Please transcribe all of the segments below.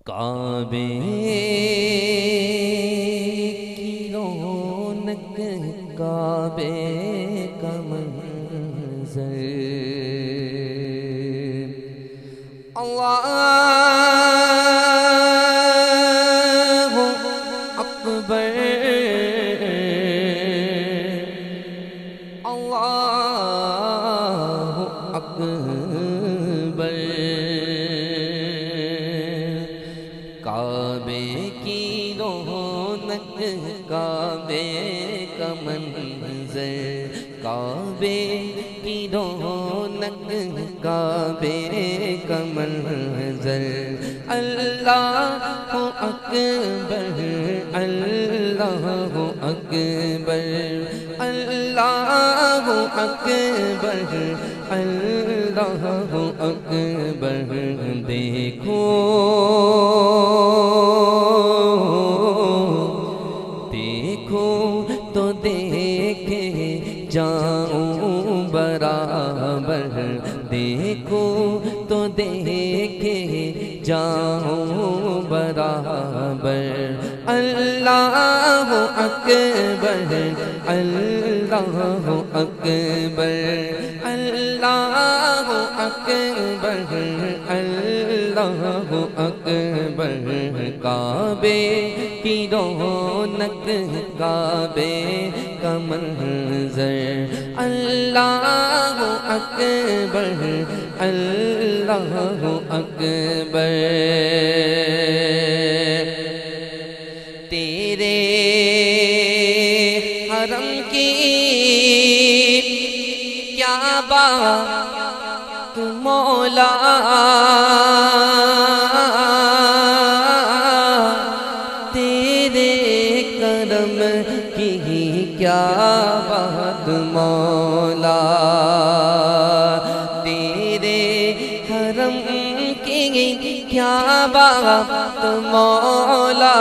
کعبے کی رونق کعبے کا منظر اللہ اکبر اللہ اکبر کعبے کی رونق کعبے کا منظر کعبے کی رونق کعبے کا منظر اللہ اکبر اللہ اکبر اللہ اکبر اللہ اکبر دیکھو دیکھو تو دیکھے جاؤں برابر دیکھو تو دیکھے جاؤں برابر اللہ اکبر اللہ اکبر اللہ اکبر اللہ اکبر کعبے کی رونق کعبے کا منظر اللہ اکبر اللہ اکبر تیرے حرم کی کیا بات مولا تیرے کرم کی کیا بات مولا تیرے حرم کی کیا بات مولا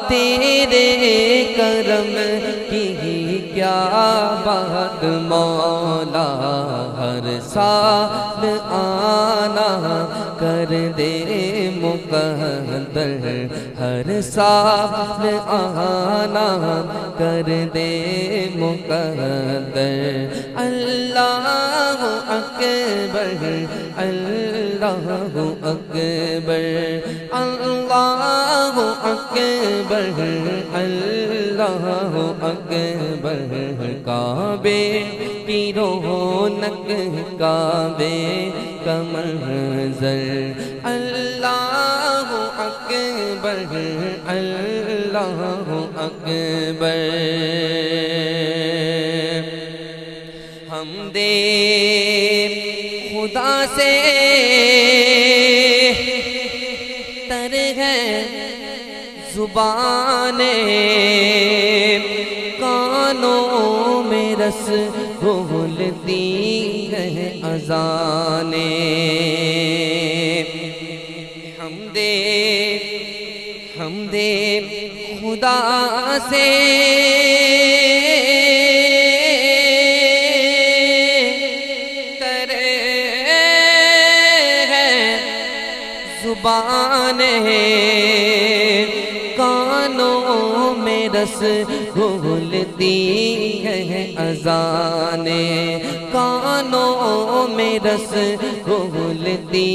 تیرے کرم کی کیا بات مولا ہر سال آنا کر دے مقدر ہر سال آنا کر دے مقدر اللہ اکبر اللہ اکبر اللہ اکبر اللہ اکبر کعبے کی رونق کعبے کا منظر اللہ اکبر اللہ اکبر حمد خدا سے تر ہے زبانیں کانوں میں رس گھولتی ہے اذانیں حمد خدا سے زبانیں کانوں میں رس گھولتی ہے اذانیں کانوں میں رس گھولتی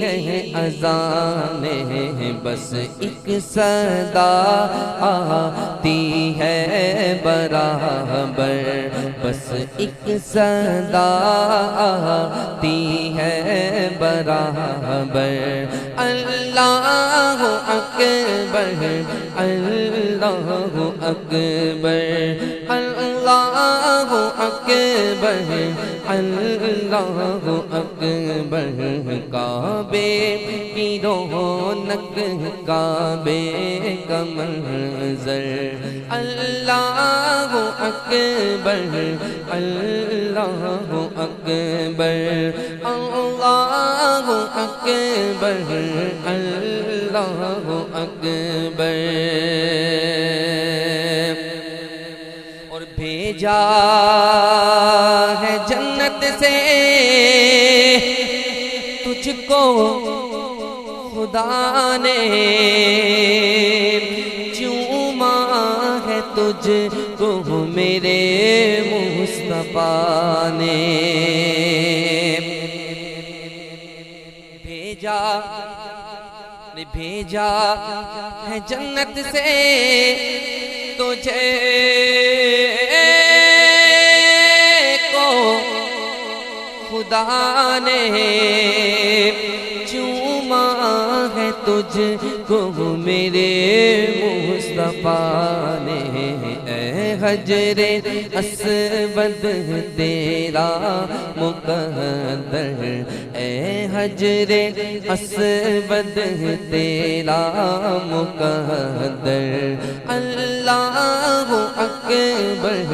ہے اذانیں بس ایک صدا آتی ہے برابر بس ایک صدا آتی ہے برابر اللہ اکبر اللہ اکبر اللہ اکبر اللہ اکبر کعبے کی رونق کعبے کا منظر اللہ اکبر اللہ اکبر اللہ اکبر اللہ اکبر اور بھیجا ہے جنت سے تجھ کو خدا نے چوما ہے تجھ کو میرے مصطفیٰ نے بھیجا ہے جنت سے تجھے کو خدا نے چوما ہے تجھ کو میرے مصطفیٰ نے اے حجر اسود تیرا مقدر اے حجر اسود تیرا مقدر اللہ اکبر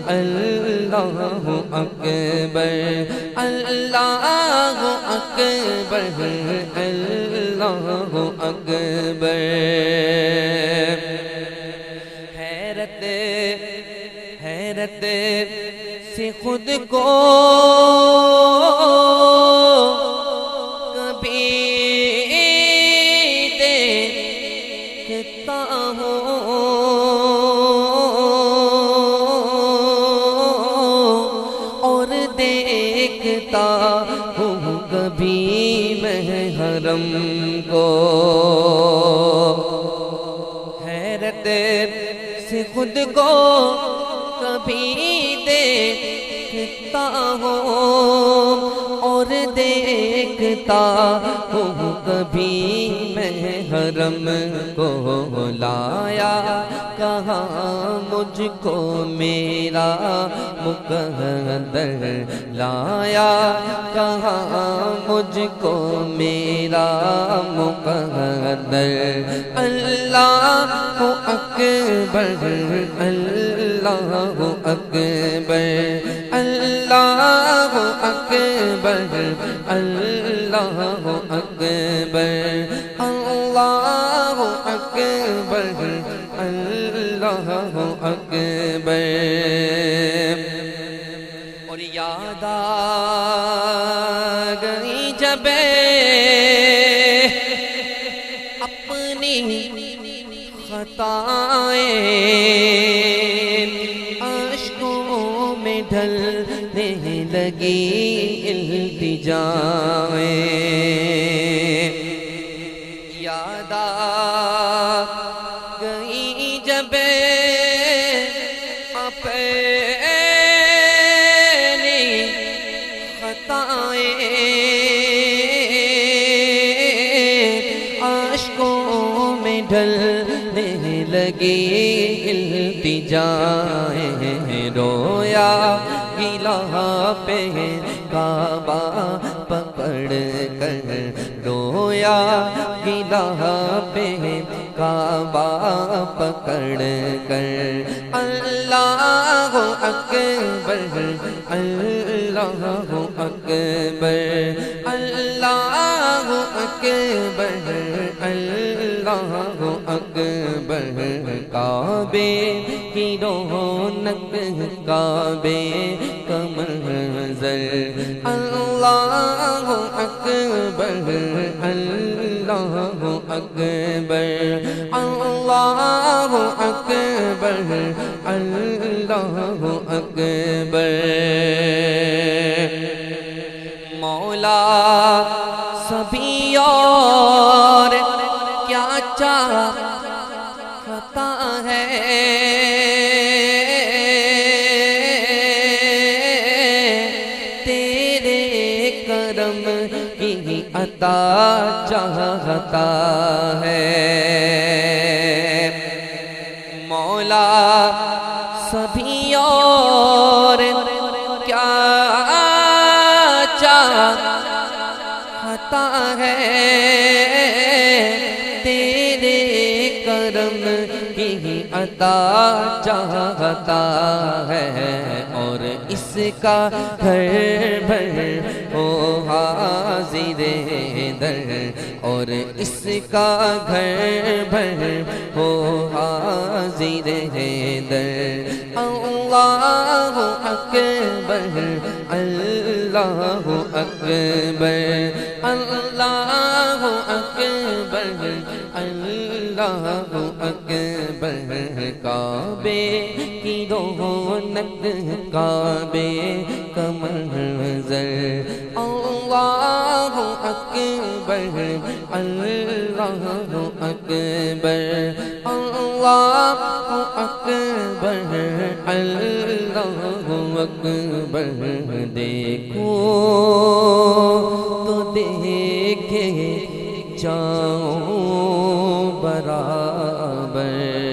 اللہ اکبر اللہ اکبر اللہ اکبر حیرت سے خود کو کبھی دیکھتا ہوں اور دیکھتا ہوں کبھی میں حرم کو حیرت سے خود کو کبھی دیکھتا ہوں اور دیکھتا ہوں کبھی میں حرم کو لایا کہاں مجھ کو میرا مقدر لایا کہاں مجھ کو میرا مقدر اللہ اکبر اللہ اکبر اللہ اکبر اللہ اکبر اللہ اکبر اللہ اکبر اور یاد آ گئی جب اپنی خطائیں اشکوں میں ڈھلنے لگی التجائیں یاد آ گئی جب اپنی خطائیں اشکوں میں ڈھلنے لگی التجائیں رویا گلہ پہ کعبہ پکڑ کر رویا گلہ پہ کعبہ پکڑ کر اللہ اکبر اللہ اکبر اللہ اکبر اللہ اکبر کعبے کی رونق کعبے کا منظر اللہ اکبر اللہ اکبر اللہ اکبر اللہ اکبر مولا سبھی اور کیا چاہتا ہے تیرے کرم کی عطا چاہتا ہے مولا سبھی اور کیا چاہتا ہے تیرے کرم کی عطا چاہتا ہے اور اس کا گھر بھر ہو حاضر در اور اس کا گھر بھر ہو حاضر در اللہ اکبر اللہ اکبر اللہ اکبر اللہ اکبر کعبے کی رونق کعبے کا منظر اللہ اکبر اللہ اکبر اللہ اکبر اللہ اکبر دیکھو تو دیکھے جاؤ برابر